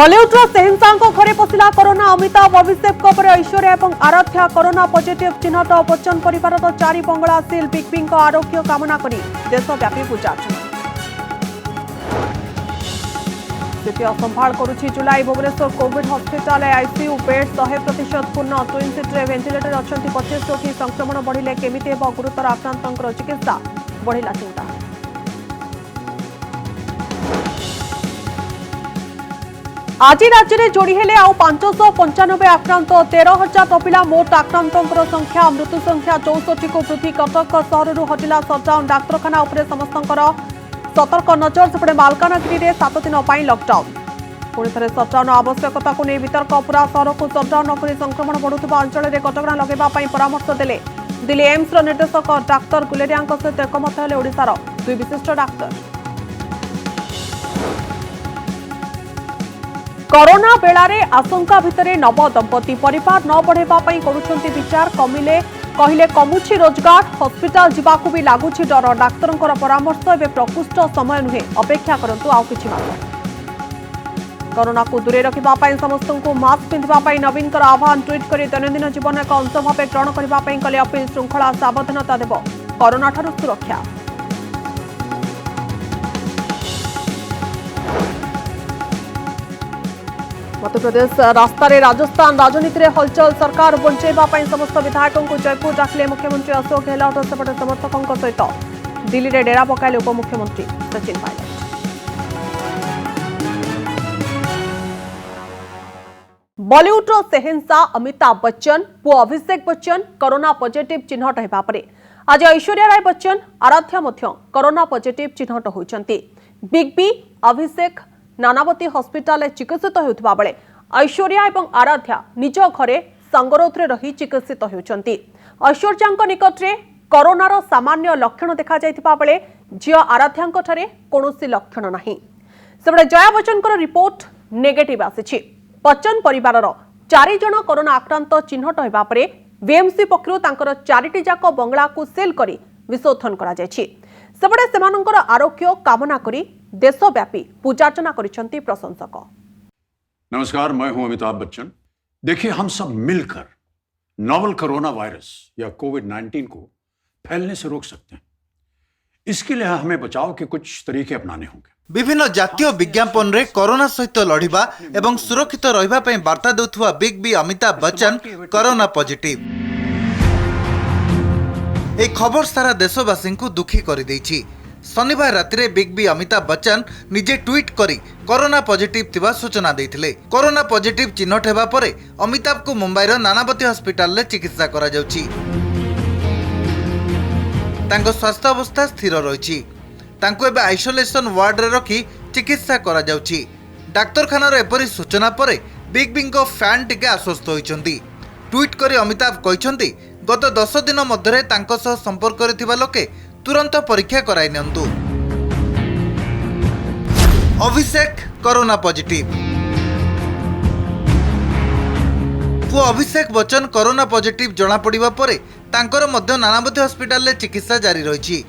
बॉलीवुड सेहंसा घरे पशिला कोरोना। अमिताभ अभिषेक ऐश्वर्या और Aaradhya corona positive चिन्हट। बच्चन परिवार चारि बंगला सिल। बिग बी आरोग्य कामना करी देशव्यापी पूजार्चना। स्थिति असंभाल करुछि जुलाई। Bhubaneswar covid hospital ICU bed 100% पूर्ण। ट्विन सिटी वेंटिलेटर अच्छा 25 रोगी। संक्रमण बढ़िले केमिति हेब गुरुतर आक्रांतर चिकित्सा। बढ़िला चिंता। आज राज्य में जोड़ी हेले आउ 595 आक्रांत। 13,000 टपिला मोट आक्रांतर संख्या। मृत्यु संख्या 64 को वृद्धि। कटक सहर हटिला सटडाउन। डाक्तखाना उपरे समस्तंकर सतर्क नजर। सेपटे मालकानगिरी में 7 दिन लॉकडाउन। पुणी थे सटडाउन आवश्यकता को नहीं वितर्क। पूरा सहर को सटडाउन नक संक्रमण बढ़ुवा अंचल में कटकणा लगाइवाई परामर्श देले दिल्ली एम्स निर्देशक डाक्तर गुलेरिया सहित एकमत हेले ओडिशार 2 विशिष्ट डाक्तर। कोरोना बेलारे आशंका भितरे नव दंपति। परिवार न बढ़ेबा पई करूछंती विचार। कमिले कहिले कमुछि रोजगार। हॉस्पिटल जिबाकू भी लागुछि डर। डाक्तरंकर परामर्श एबे प्रकृष्ट समय नुहे। अपेक्षा करंतु आउ किछि मास। कोरोना को दूरे रखिबा पई समस्तंकु मास्क पिंधिबा पई नवीनकर आह्वान। ट्वीट करी दैनंदिन जीवन एक अंश भावे ग्रहण करिबा पई कले अपील। श्रृंखला सावधानता देव कोरोना ठारू सुरक्षा। मध्यप्रदेश रास्ता राजस्थान राजनीति में हलचल। सरकार बंचाइवाई समस्त विधायकों को जयपुर डाकिले मुख्यमंत्री अशोक गहलोत। सेपटे समर्थकों सहित दिल्ली में डेरा पकाइले उपमुख्यमंत्री सचिन पायलट। बॉलीवुड सेहंसा अमिताभ बच्चन पुओ अभिषेक बच्चन कोरोना पॉजिटिव चिन्हट होगा पर आज ऐश्वर्या राय बच्चन आराध्या कोरोना पॉजिटिव चिन्हट होती। बिग बी अभिषेक नानावती हॉस्पिटल चिकित्सित होता बेले ऐश्वर्या और आराध्या निज घरे संगरोध रही चिकित्सित होती। ऐश्वर्या निकट में कोरोनार सामान्य लक्षण देखा जाइथिबा बेले झियो आराध्या कौन लक्षण नहीं। सेबडे जया बच्चन रिपोर्ट नेगेटिव आसी। बच्चन परिवार 4 जन कोरोना आक्रांत चिन्हट होगा पर बीएमसी पक्षर 4टी जाक बंगला को सेल कर विशोधन करा जायछि। सेबडे सेमानंकर आरोग्य कामना करी देशव्यापी पूजार्चना करिसेंती प्रशंसक। नमस्कार, मैं हूं अमिताभ बच्चन। देखिए, हम सब मिलकर नोवल कोरोना वायरस या कोविड-19 को फैलने से रोक सकते हैं। इसके लिए हमें बचाव के कुछ तरीके अपनाने होंगे। विभिन्न जातीय विज्ञापन रे कोरोना सहित लड़िबा एवं सुरक्षित रहिबा पई वार्ता देउथुवा big B Amitabh Bachchan corona positive. ए खबर सारा देशवासी को दुखी कर देछि। शनिवार राति बिग बी अमिताभ बच्चन निजे ट्वीट करी कोरोना पॉजिटिव थिबा सूचना देथिले। कोरोना पॉजिटिव चिन्हट हेबा परे अमिताभ को मुंबईर नानावती हॉस्पिटल रे चिकित्सा करा जाउछि। तांको स्वास्थ्य अवस्था स्थिर रहिछि। तांको एबे आइसोलेशन वार्ड रे रखी चिकित्सा करा जाउछि। डाक्तरखाना रे एपरि सूचना परे बिग बी को फैन टिके आश्वस्त होइछन्ति। ट्वीट करी अमिताभ कहिछन्ति गत 10 दिन मध्यरे तांको सह संपर्क करथिबा लोके तुरंत परीक्षा कराई नियंतु। अभिषेक कोरोना पॉजिटिव। पुओ अभिषेक बच्चन कोरोना पॉजिटिव जना पड़िबा परे तांकर मध्य नानावती हॉस्पिटल रे चिकित्सा जारी रहिछि।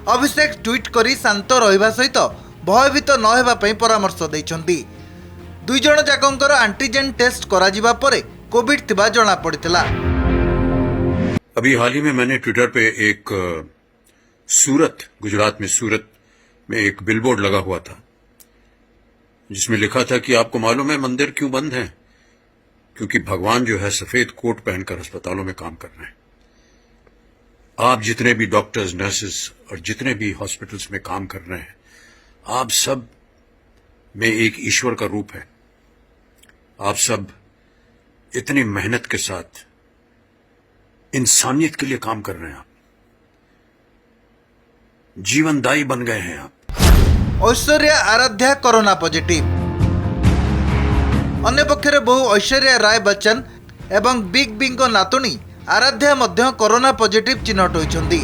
अभिषेक ट्वीट करी शांत रहिबा सहित भयभीत न हेबा पई परामर्श दैछन्ति। 2 जण जाकंकर एंटीजन टेस्ट करा जिबा परे कोविड थिबा जना पड़ितला। अभी हाल ही में मैंने ट्विटर पे एक गुजरात में सूरत में एक बिलबोर्ड लगा हुआ था जिसमें लिखा था कि आपको मालूम है मंदिर क्यों बंद हैं? क्योंकि भगवान जो है सफेद कोट पहनकर अस्पतालों में काम कर रहे हैं। आप जितने भी डॉक्टर्स, नर्सेस और जितने भी हॉस्पिटल्स में काम कर रहे हैं, आप सब में एक ईश्वर का रूप है। आप सब इतनी मेहनत के साथ इंसानियत के लिए काम कर रहे हैं। आप जीवनदायी बन गए हैं। आप ऐश्वर्या आराध्या कोरोना पॉजिटिव। अन्य पक्षरे बहु ऐश्वर्या राय बच्चन एवं बिग बी को नातुणी आराध्या मध्य कोरोना पॉजिटिव चिन्हट होइछन्ति।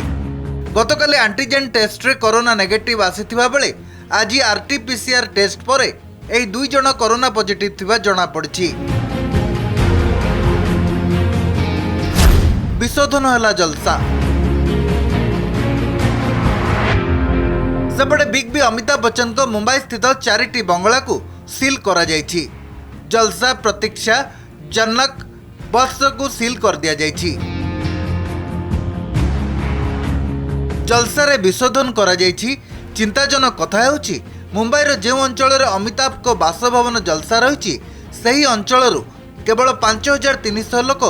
गतकाली एंटीजन टेस्ट रे कोरोना नेगेटिव आसीथिबा बेले आज आरटीपीसीआर टेस्ट परे एही 2 जण कोरोना पॉजिटिव थिबा जणा पड़िछि। विशोधन होला जलसा। सेपटे बिग बी अमिताभ बच्चन को मुंबई स्थित 4टी बंगला को सील करा जायछि। जलसा प्रतीक्षा जनक बस को सील कर दिया जायछि। जलसा रे विशोधन करा जायछि। चिंताजनक कथा हेउछि मुंबईर जो अंचल अमिताभ को बासभवन जलसा रही सही अंचल केवल 5300 लोक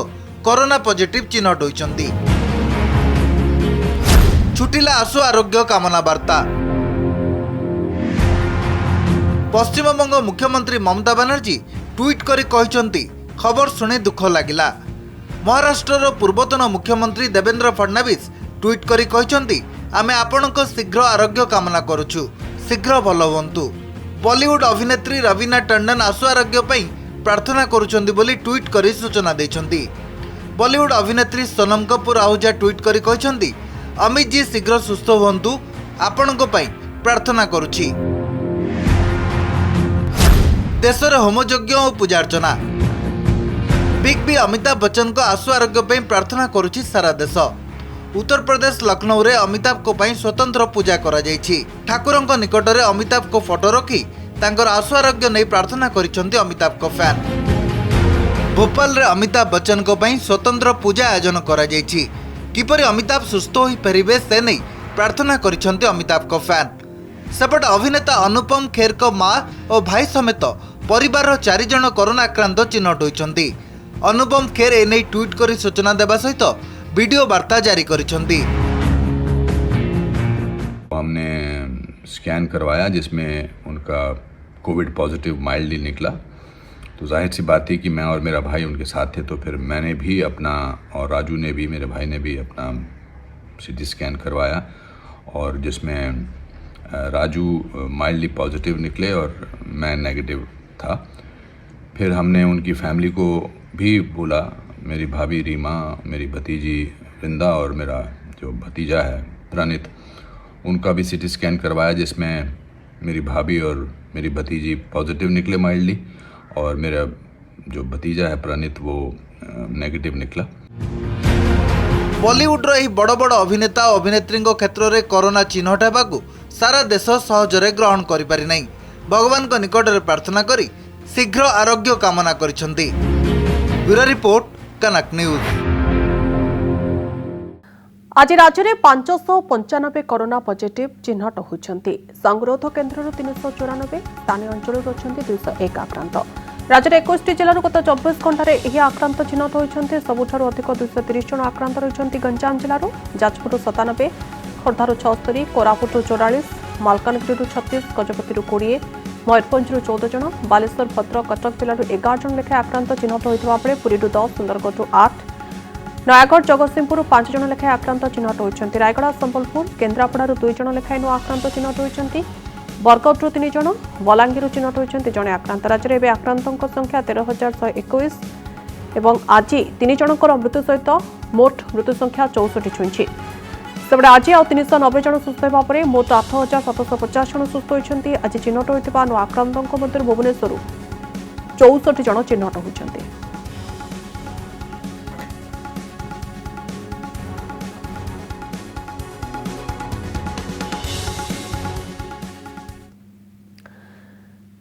कोरोना पॉजिटिव चिन्हट होइछन्ति। छुटिला आशु आरोग्य कामना वार्ता। पश्चिमबंग मुख्यमंत्री ममता बनर्जी ट्वीट करी कहिसंती खबर सुनी दुख लागिला। महाराष्ट्र पूर्वतन मुख्यमंत्री देवेंद्र फडणवीस ट्वीट करी कहिसंती आमे आपणको शीघ्र आरोग्य कामना करूछु, शीघ्र भल हुंतु। बॉलीवुड अभिनेत्री रवीना टंडन आशु आरोग्य पई प्रार्थना करुछंती बोली ट्वीट करी सूचना दैछंती। बॉलीवुड अभिनेत्री सोनम कपूर आहूजा ट्वीट करी कहिसंती अमित जी शीघ्र सुस्थ हुंतु, आपणको पई प्रार्थना करुछि। देशर होमयज्ञ और पूजार्चना। बिग बी अमिताभ बच्चन को आशु आरोग्य पई प्रार्थना करुछि सारा देश। उत्तर प्रदेश लखनऊ रे अमिताभ को पई स्वतंत्र पूजा करा जायछि। ठाकुरंक निकट रे अमिताभ को फोटो रखी तांकर आशु आरोग्य नहीं प्रार्थना करिसंती अमिताभ को फैन। भोपाल रे अमिताभ बच्चन को पई स्वतंत्र पूजा आयोजन करा जायछि। किपरि अमिताभ सुस्थ होई फेरिबे से नहीं प्रार्थना करिसंती अमिताभ को फैन। सेपट अभिनेता अनुपम खेर को मां और भाई समेत परिवार 4 जन कोरोना आक्रांत चिन्हट होइछंती। अनुपम खेर एने ट्वीट करी सूचना देबा सहित वीडियो वार्ता जारी करिसंती। हमने स्कैन करवाया जिसमें उनका कोविड पॉजिटिव माइल्डली निकला, तो जाहिर सी बात थी कि मैं और मेरा भाई उनके साथ थे, तो फिर मैंने भी अपना और राजू ने भी, मेरे भाई ने भी अपना सीटी स्कैन करवाया और जिसमें राजू माइल्डली पॉजिटिव निकले और मैं नेगेटिव था। फिर हमने उनकी फैमिली को भी बोला, मेरी भाभी रीमा, मेरी भतीजी वृंदा और मेरा जो भतीजा है प्रणित, उनका भी सीटी स्कैन करवाया जिसमें मेरी भाभी और मेरी भतीजी पॉजिटिव निकले माइल्डली और मेरा जो भतीजा है प्रणित वो नेगेटिव निकला। बॉलीवुड रो बड़ बड़ अभिनेता और अभिनेत्री क्षेत्र में कोरोना चिन्हट होगा सारा देश सहजरे ग्रहण करि पारि नै। भगवान को निकट में प्रार्थना करी शीघ्र आरोग्य कामना करिसंती। ब्यूरो रिपोर्ट कनक न्यूज। आज राज्य में 595 कोरोना पॉजिटिव चिन्हट होइछन्ति। संगरोध केन्द्र 394, स्थानीय अंचल अच्छा 201 आक्रांत। राज्य में 21 जिलार गत 24 घंटे यह आक्रांत चिन्हट होइछन्ति। सबुठारु अधिक 230 जन आक्रांत रहिछन्ति गंजाम जिलार। जाजपुर 97, खोर्धार 76, कोरापुट 44, मालकानगिरी 36, गजपति 20, मयूरभंज 14 जन, बालेश्वर भद्रक कटक जिलूर 11 जन लेखाएं आक्रांत चिन्हट होता बेले पुरी 10, सुंदरगढ़ 8, नयागढ़ जगतसिंहपुर 5 जन लेखाएं आक्रांत चिन्हट होती। रायगढ़ संबलपुर केन्द्रापड़ा 2 जन लेखाएं नुआ आक्रांत चिन्हट होती। बरगढ़ 3 जन, बलांगीर चिन्हट होती जड़े आक्रांत। राज्य में आक्रांतों संख्या 13,121 और आज 3 जनकर मृत्यु सहित मोट मृत्यु संख्या 64 छुईं। सेपटे आज आउ 390 जन सुस्थ होगा मोट 8,750 जन सुस्थ होती। आज चिन्हट होता नुआ आक्रांतों मध्य भुवनेश्वर 64 जन चिन्हट होती।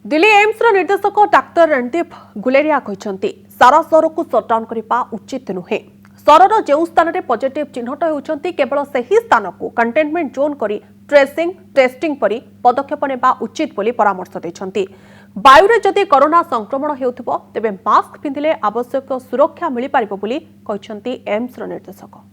दिल्ली एम्स निर्देशक डाक्टर रणदीप गुलेरिया कहते सारा सहर को सटडाउन करने उचित नुहे। सहर जो स्थान में पॉजिटिव चिन्हट होती केवल से ही स्थान को कंटेनमेंट जोन करी ट्रेसिंग टेस्टिंग परी पदक्षेप नेबा उचित बोली परामर्श देछंती। वायुरे जदि कोरोना संक्रमण हेउथिबो तेबे मास्क पिंधिले आवश्यक सुरक्षा मिली पारिबो बोली कहछंती एम्स निर्देशक।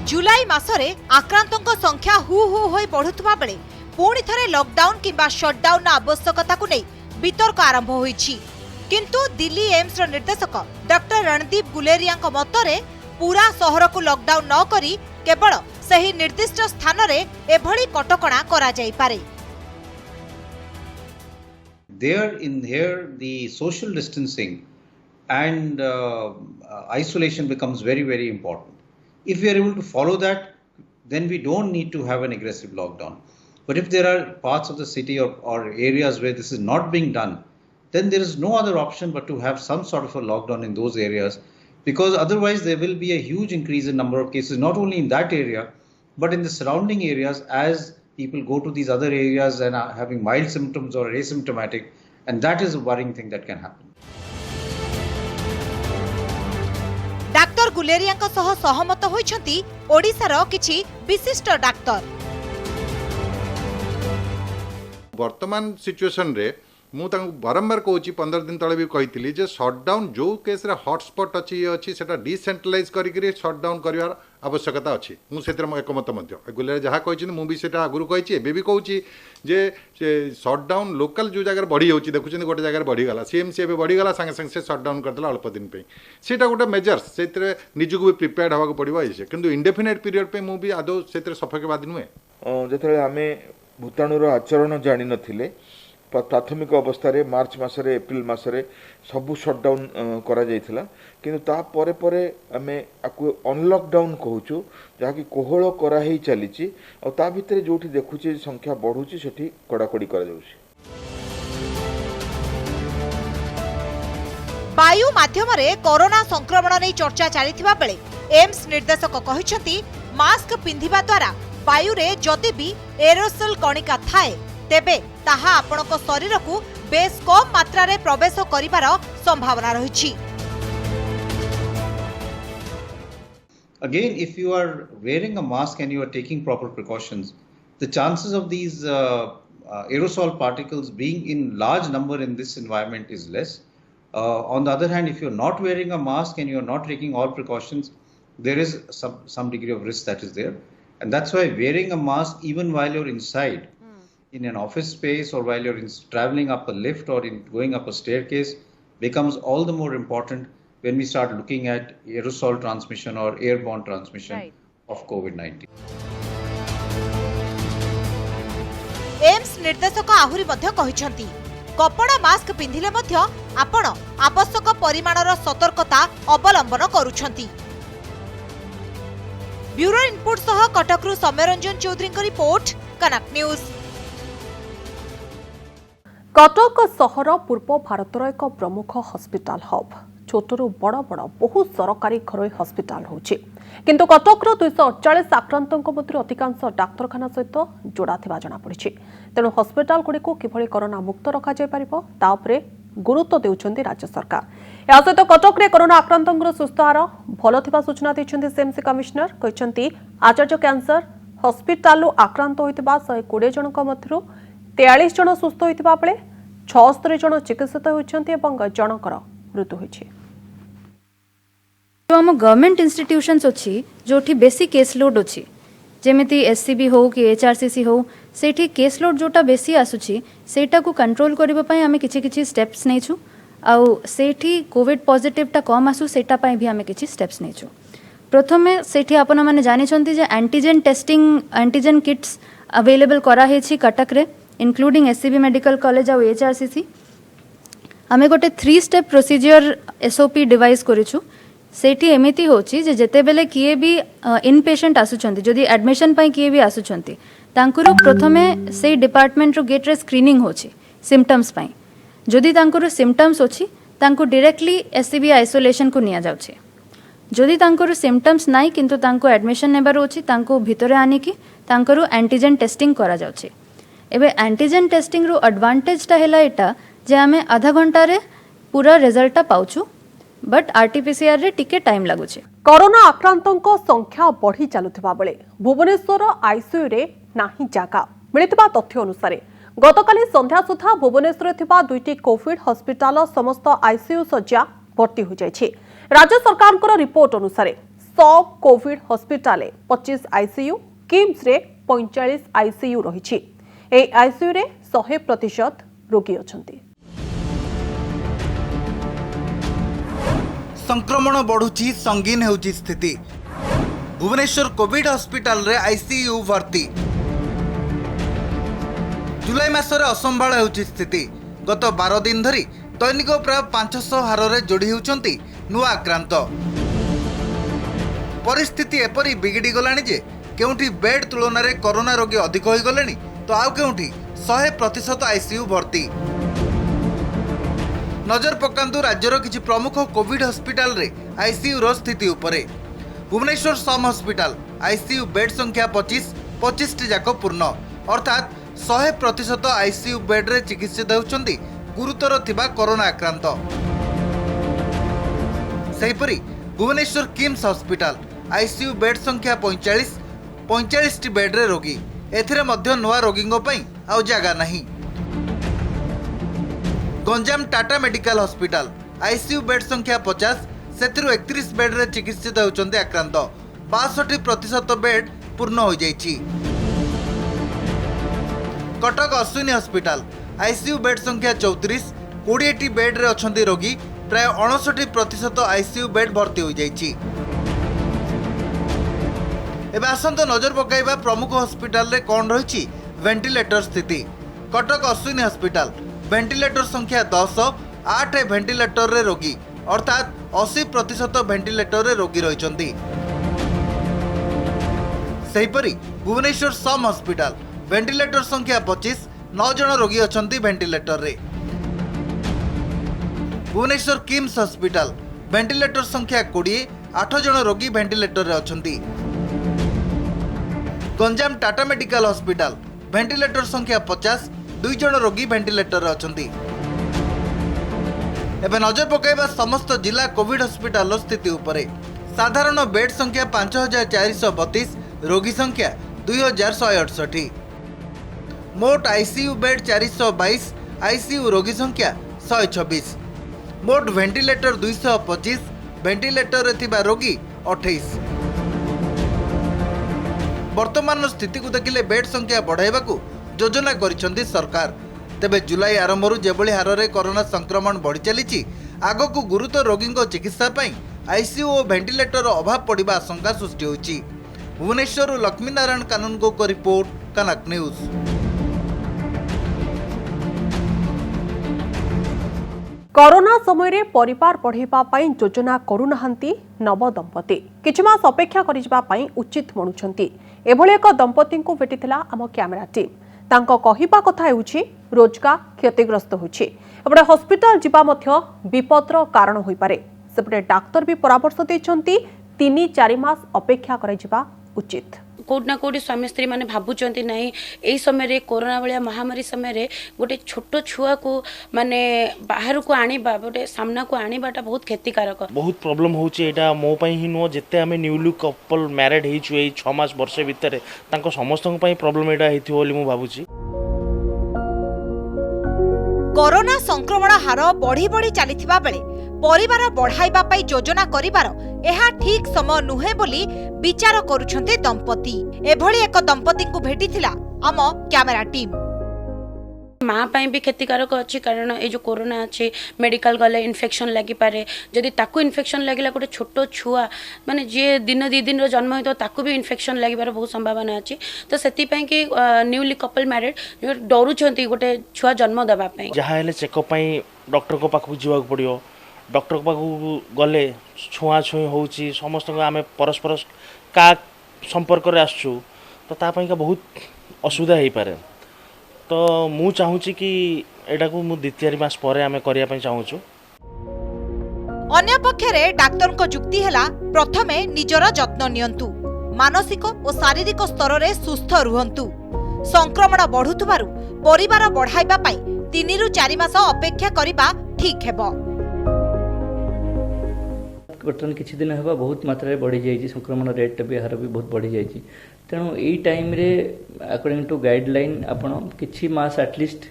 जुलाई मासरे आक्रांतों संख्या हु हु होई बढ़ुवा बेले पुणी थरे लॉकडाउन किंबा शटडाउन आवश्यकता को नहीं वितर्क आरंभ होईछि। किंतु दिल्ली एम्स निर्देशक डॉक्टर रणदीप गुलेरिया मतरे पूरा सहर को लॉकडाउन न करी केवल सही निर्दिष्ट स्थान रे एभली कटकणा करा जाई पारे। There in here the social distancing and isolation becomes very important. If we are able to follow that, then we don't need to have an aggressive lockdown. But if there are parts of the city or areas where this is not being done, then there is no other option but to have some sort of a lockdown in those areas, because otherwise there will be a huge increase in number of cases, not only in that area, but in the surrounding areas as people go to these other areas and are having mild symptoms or asymptomatic, and that is a worrying thing that can happen. Doctor Guleria सह सहमत होइछंती ओडिसार किछि विशिष्ट doctor. वर्तमान situation रे मु बारंबार कहूँ 15 दिन तले भी कही जे सटडाउन जो केस रे हॉटस्पॉट अच्छी ये अच्छी सेटा डिसेंट्रलाइज करी सटडाउन करार आवश्यकता अच्छी मुझे एकमत गुलेरिया जहाँ कही मुझे सेटा आगुरी कही एबे भी कहूँ जे सटडाउन लोकल जो जगह बढ़ी जाऊँगी देखुं गोटे जगह बढ़ीगला सीएमसी एवं बढ़ीगला सागे सागे से सटडाउन करदेला अल्प दिन पे सेटा गोटे मेजर्स से निजक भी प्रिपेयर्ड होगा पड़ो कि इंडेफिनाइट पीरियड पे मुझे आदौ से सफेकवादी नुहे जो आम भूताणुर आचरण जानी नथिले प्राथमिक अवस्था रे मार्च मासरे एप्रिल मासरे सबू सटडाउन करा जायथिला किंतु ता परे परे आमे आकु अनलॉकडाउन कहूचु जहाँकि कोहल करा ही चलीची और ता भितरे जोठी देखुची संख्या बढ़ुची सेठी कड़ाकड़ी करा जाउची। वायु माध्यम रे कोरोना संक्रमण नै चर्चा चलीथिबा बेले एम्स निर्देशक कहिसंती मास्क पिंधिबा द्वारा वायु रे जदि भी एरोसोल कणिका थाए तेबे ताहा आपणक शरीर को बेस कम मात्रा रे प्रवेश करिवार संभावना रहिछि। Again, if you are wearing a mask and you are taking proper precautions, the chances of these aerosol particles being in large number in this environment is less. On the other hand, if you're not wearing a mask and you're not taking all precautions, there is some degree of risk that is there. And that's why wearing a mask even while you're inside, in an office space or while you're traveling up a lift or going up a staircase becomes all the more important when we start looking at aerosol transmission or airborne transmission of COVID-19. AIIMS निर्देशक आहुरी मध्य कहिसंती कपड़ा mask पिंधिले मध्य आपण आवश्यक परिमाणर सतर्कता अवलंबन करूछंती। Bureau input सह कटकरू सौम्यरंजन चौधरी की report, कनक news. Cuttack सहर पूर्व भारतर एक प्रमुख हॉस्पिटल हब छोटरू बड़ बड़ बहु सरकारी घरोई हॉस्पिटल होछि किंतु कटकर 248 आक्रांतों मध्य अधिकांश डाक्तरखाना सहित जोड़ा थिबा जଣା पड़िछि। तेणु हॉस्पिटल गुडी को किभଳି कोरोना मुक्त रखा जाय परिबो ता उपरे गुरुत्व देउछन्ती राज्य सरकार। या सहित कटक रे कोरोना आक्रांतों सुस्थ हार भल थिबा सूचना दैछन्ती सीएमसी कमिश्नर कहिसन्ती आचार्य कैंसर हॉस्पिटल आक्रांत होइतिबा 120 जनक मध्यरु 43 जन सुस्थ होइतिबा बेले 76 जन चिकित्सित होइछन्ती एवं जनकर मृत्यु होइछि। जो आम गवर्नमेंट इंस्टीट्यूशंस अच्छी जोठी बेसी केस लोड अच्छी जेमिति एससीबी हो कि एचआरसीसी हो सेठी केस लोड जोटा बेसी आसुची सेटा को कंट्रोल करबा पई आमे किछि किछि स्टेप्स नेछु आउ सेठी कोविड पॉजिटिव टा कम आसु सेटा पई भी आमे किछि स्टेप्स नेछु। प्रथमे सेठी आपन माने जानि छन्ती जे antigen testing antigen kits available करा हेछि कटक रे इंक्लूडिंग एससीबी मेडिकल कॉलेज आउ एचआरसीसी। आमे गोटे 3 स्टेप प्रोसीजर एसओपी डिवाइस करिछु सेठी एमिति होची जे जेते बेले किए भी इन पेशेंट आसुचंती जदि एडमिशन पई किए भी आसुचंती तांकुरु प्रथमे से डिपार्टमेंट रो गेट रे स्क्रीनिंग होची सिम्पटम्स पई जदि तांकुरु सिम्पटम्स होची तांकु डायरेक्टली एससीबी आइसोलेशन को निया जाउची। जदि तांकुरु सिम्पटम्स नाही किंतु तांको एडमिशन नेबार होची तांको भितरे आनी की तांकुरु एंटीजन टेस्टिंग करा जाउची। एबे एंटीजन टेस्टिंग रो एडवांटेज टा हैला एटा जे आमे आधा घंटा रे पूरा रिजल्ट पाउछु बट आरटीपीसीआर रे टिके टाइम लागुचे। कोरोना आक्रांतों संख्या बढ़ी चलुथिबा बेले भुवनेश्वर आईसीयू रे नाही जागा मिलिथिबा तथ्य अनुसार गतकाली संध्या सुधा भुवनेश्वर थिबा 2टी कोविड हॉस्पिटल समस्त आईसीयू सज्जा भर्ती हो जायछि। राज्य सरकार को रिपोर्ट अनुसार 100 कोविड हॉस्पिटल 25 आईसीयू किम्स रे 45 आईसीयू रहिछि। ए आईसीयू रे 100% रोगी अछंती। संक्रमण बढ़ुची संगीन हेउची स्थिति भुवनेश्वर कोविड हॉस्पिटल रे आईसीयू भर्ती जुलाई मासरे असंभाळ हेउची स्थिति गत 12 दिन धरी दैनिक प्राय 500 हारे जोड़ी होउचंती नुआ आक्रांत। परिस्थिति एपरी बिगिड़ी गलानी जे केउठी बेड तुलन रे कोरोना रोगी अधिक होई गलेनी तो आउ केउठी 100% आईसीयू भर्ती। नजर पकांतु राज्यर किछि प्रमुख कोविड हॉस्पिटल रे आईसीयू रो स्थिति उपरे। भुवनेश्वर सम हॉस्पिटल आईसीयू बेड संख्या 25 टी जाक पूर्ण अर्थात 100% आईसीयू बेड रे चिकित्सित होउछन्ती गुरुतर थिबा कोरोना आक्रांत। सेहीपरि Bhubaneswar KIMS hospital ICU bed संख्या 45 टी बेड रे रोगी एथिरे मध्य नुआ रोगींगो पई आउ जागा नहीं। Ganjam Tata medical hospital ICU bed संख्या 50 सेथिरु 31 बेड रे चिकित्सित होउछन्ती आक्रांत। 62% बेड पूर्ण हो जाइछि। Cuttack Ashwini hospital ICU bed संख्या 34 20 बेड रे अछंती रोगी प्राय 59% आईसीयू बेड भर्ती हो जाइछि। एबे आसंत नजर पकाइबा प्रमुख हॉस्पिटल रे कोन रहिछि वेंटिलेटर स्थिति। कटक अश्विनी हॉस्पिटल वेंटिलेटर संख्या 10 8 वेंटिलेटर रे रोगी अर्थात 80% वेंटिलेटर रे रोगी रहिछंती। सेहीपरि भुवनेश्वर सम हॉस्पिटल वेंटिलेटर संख्या 25 9 जन रोगी अछंती वेंटिलेटर रे। भुवनेश्वर किम्स हॉस्पिटल वेंटिलेटर संख्या 20 8 जन रोगी वेंटिलेटर रे अछंती। Ganjam Tata medical hospital ventilator संख्या 50 2 जन रोगी वेंटिलेटर रे अछंती। एबे नजर पकाइबा समस्त जिला कोविड हॉस्पिटल स्थिति उपरे। साधारण बेड संख्या 5432 रोगी संख्या 2168। मोट आईसीयू बेड 422 आईसीयू रोगी संख्या 126। मोट वेंटिलेटर 225 वेंटिलेटर रे थिबा रोगी 28। वर्तमान स्थिति को देखिले बेड संख्या बढ़ाइबा को योजना करिसेंती सरकार। तेबे जुलाई आरंभरू जेभली हारे कोरोना संक्रमण बढ़ी चली आग को गुरुतर रोगी चिकित्सा पई आईसीयू और वेंटिलेटर अभाव पड़िबा आशंका सृष्टि होइछि। भुवनेश्वर लक्ष्मी नारायण कानूनगो को रिपोर्ट कनक न्यूज। कोरोना समय रे परिवार पढ़ेबा पई योजना करूनाहांती नव दंपति किछि मास अपेक्षा करिबा पई उचित मनुछंती। एभली एक दंपति को भेटिथिला आम कैमेरा टीम। तांको कहिबा कथा हेउछि रोजगार क्षतिग्रस्त होछि। एबडे हॉस्पिटल जिबा मध्य विपदर कारण होई पारे। सेपटे डाक्टर भी परामर्श दैछंती 3-4 मास अपेक्षा करिबा उचित। कोड ना कोडी स्वामी स्त्री माने भाबुचंती नाही एई समय रे कोरोना वाला महामारी समय रे गोटे छोट छुआ को माने बाहर को आनीबा गोटे सामना को आनीबाटा बहुत क्षतिकारक। बहुत प्रॉब्लम होची एटा मो पई ही नो जेते हमें न्यूली कपल मैरिड हेचु एई 6 मास वर्ष भितरे तांको समस्तन पई प्रॉब्लम एटा हेथि बोली मु भाबुची। कोरोना संक्रमण हार बढ़ी बढ़ी चलीथिबा बेले परिवार बढ़ाइबा पई योजना करिबार एहा ठीक समय नुहे बोली विचार करूछन्ते दंपति। एभली एक दंपति को भेटिथिला आम कैमेरा टीम। माँ पाई भी क्षतिकारक अच्छी कारण ये जो कोरोना अच्छे मेडिकल गले इन्फेक्शन लगी पारे जदि ताकू इन्फेक्शन लगिला गोटे छोट छुआ माने जे दिन 2 दिन जन्म होतो ताकू भी इन्फेक्शन लगिबार बहुत संभावना अच्छी। तो सेति पई कि न्यूली कपल मैरिड जो डरुछंती गोटे छुआ जन्म देबा पई जहा हेले चेकअप पई डॉक्टर को पाखु जीवा पड़ियो। डॉक्टर को पाखु गले छुआ छुई होउची समस्त आमे परस्पर का संपर्क रे आसछु तो ता पई का बहुत असुविधा हेई पारे। तो मु चाहूची कि एटा को मु 2-4 मास परे आमे करिया पई चाहूछु। अन्य पक्षरे डाक्टर को जुक्ति हैला प्रथमे निजर जत्न नियंतु मानसिक और शारीरिक स्तर रे सुस्थ रुहंतु। संक्रमण बढ़ुथबारु परिवार बढ़ाइबा पई 3-4 मास अपेक्षा करिबा ठीक हेबो। बर्तमान किछि दिन हेबा बहुत मात्रा रे बढ़ी जाइछि संक्रमण रेट भी हार भी बहुत बढ़ी जाइछि। तेणु एई टाइम रे अकॉर्डिंग टू गाइडलाइन आपण किछि मास एटलिस्ट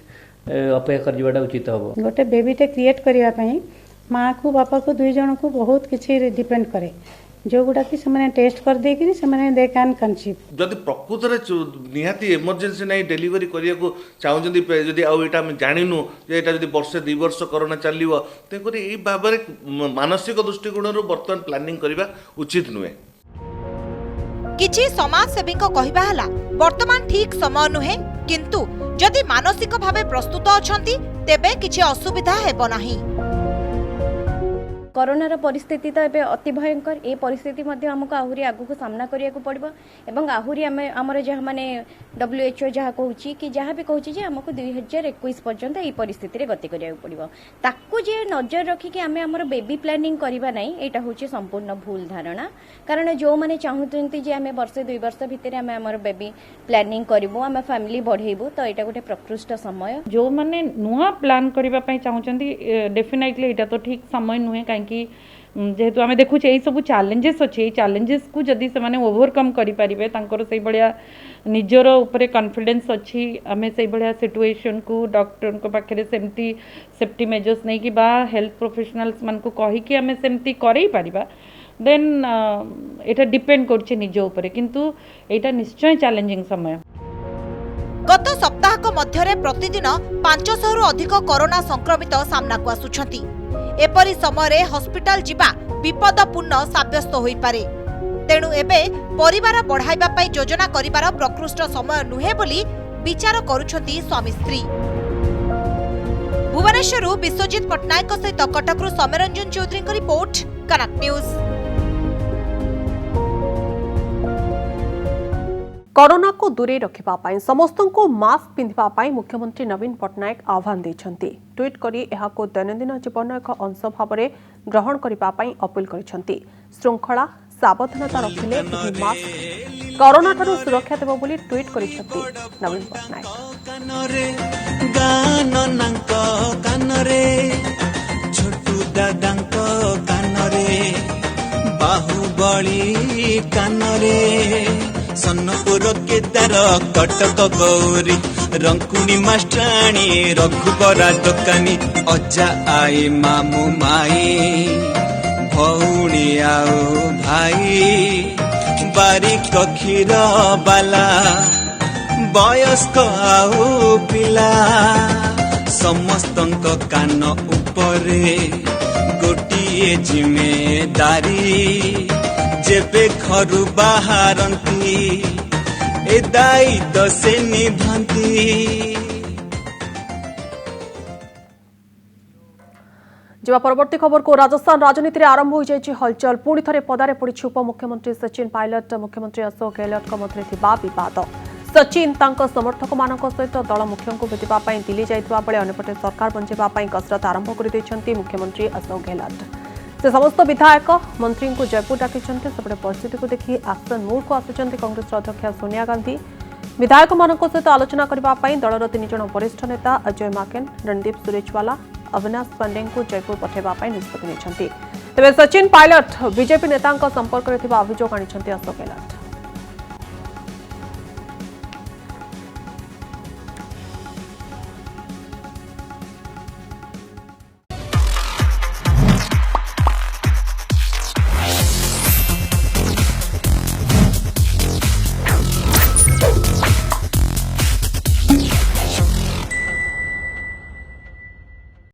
अपेक्षा करजिबाटा उचित हबो। गोटे बेबीटे क्रिएट करिया पई माँ को बापा को 2 जन को बहुत किछि डिपेंड करे जो गुडा कि से टेस्ट कर दे कि से दे कैन कंसीव। जदि प्रकृत रे निहाती इमरजेंसी नै डिलीवरी करिया को चाहउजंदी जदि आ एटा हम जानिनु जे एटा जदि वर्ष 2 वर्ष कोरोना चलिवो ते करी ए बाबरे मानसिक दृष्टिकोण रो वर्तमान प्लानिंग करिबा उचित नुहे। किछि समाज सेवी को कहिबा हला वर्तमान ठीक समय नुहे किंतु जदि मानसिक भावे प्रस्तुत अछंती तेबे किछि असुविधा हेबो नाही। कोरोनार परिस्थिति तो एबे अति भयंकर ए परिस्थिति मध्य हमको आहुरी आगु को सामना करिया को पड़बो एवं आहुरी आमर जहाँ माने WHO जहाँ कहूची कि जहाँ भी कहूची जे हमको 2021 पर्यंत ए परिस्थिति रे गति करिया को पड़बो ताकू जे नजर रखी कि आमे हमर बेबी प्लानिंग करबा नै एटा होची संपूर्ण भूल धारणा कारण जो माने चाहुतंती जे आमे वर्ष 2 वर्ष भितर आमे हमर बेबी प्लानिंग करबो आमे फैमिली बढ़ेबो तो एटा गोटे प्रकृष्ट समय जो माने नुआ प्लान करबा पई चाहुचंती डेफिनेटली एटा तो ठीक समय नुहे कहीं जेहेतु आम देखुचे यही सब चैलेंजेस अच्छे चैलेंजेस को जदि से माने ओवरकम करि परिबे तांकर से बड़िया निजर ऊपर कॉन्फिडेंस अच्छी आम से बड़िया सिचुएशन को डॉक्टर को पाखे सेमती सेफ्टी मेजर्स नहीं कि बा हेल्थ प्रोफेशनल्स मान को कही कि आम सेमती करई परिबा देन एटा डिपेंड करछे निज ऊपर किंतु एटा निश्चय चैलेंजिंग समय। गत सप्ताहक मध्यरे प्रतिदिन 500 रु अधिक कोरोना संक्रमित सामना को आसुछंती एपरी समय हॉस्पिटल जिबा विपदपूर्ण साब्यस्त होई पारे तेणु एबे परिवार बढ़ाइबा पई योजना करिबार प्रकृष्ट समय नुहे बोली विचार करूछंती स्वामी स्त्री। भुवनेश्वरु विश्वजित पटनायक सहित कटकरु सौम्यरंजन चौधरी को रिपोर्ट कनक न्यूज। कोरोना को दूरे रखिबा पाई समस्त को मास्क पिंधिबा पाई मुख्यमंत्री नवीन पटनायक आह्वान देछंती ट्वीट करी एहाको दैनंदिन जीवन एक अंश भाबरे ग्रहण करिबा पाई अपील करिसंती श्रृंखला सावधानता रखिले एही मास्क कोरोना ठारू सुरक्षा देबो बोली ट्वीट करिसंती नवीन पटनायक सन्नपुर केदार कटक गौरी रंकुनी मास्टाणी रघुबरा दोकानी अजा आई मामू माई भौणी आओ भाई बारिक क्षीर बाला वयस्क आओ पिला समस्तंक कान उपरे गोटिए जिम्मेदारी जेबे घरु बाहरंती ए दायित्व से निभांती। जब परवर्ती खबर को राजस्थान राजनीति में आरंभ हो जाए हलचल पुणी थे पदारे पड़ी उपमुख्यमंत्री सचिन पायलट मुख्यमंत्री अशोक गहलोत मध्य बद सचिन समर्थक मान सहित दल मुख्य को भेटा दिल्ली जाइवा बेले अंपटे सरकार बंचाई कसरत आरंभ कर मुख्यमंत्री अशोक गहलोत से समस्त विधायक मंत्री को जयपुर डाकी सेपटे परिस्थिति को देखि एक्शन मोड को आसुचंती कांग्रेस अध्यक्ष सोनिया गांधी विधायक मान सहित आलोचना करने दलर 3 जन वरिष्ठ नेता अजय माकेन रणदीप सुरेजवाला अविनाश पांडे को जयपुर पठाइबा निष्पत्ति तेज सचिन पायलट बीजेपी नेता संपर्क में अभियोग आनी अशोक गहलोत।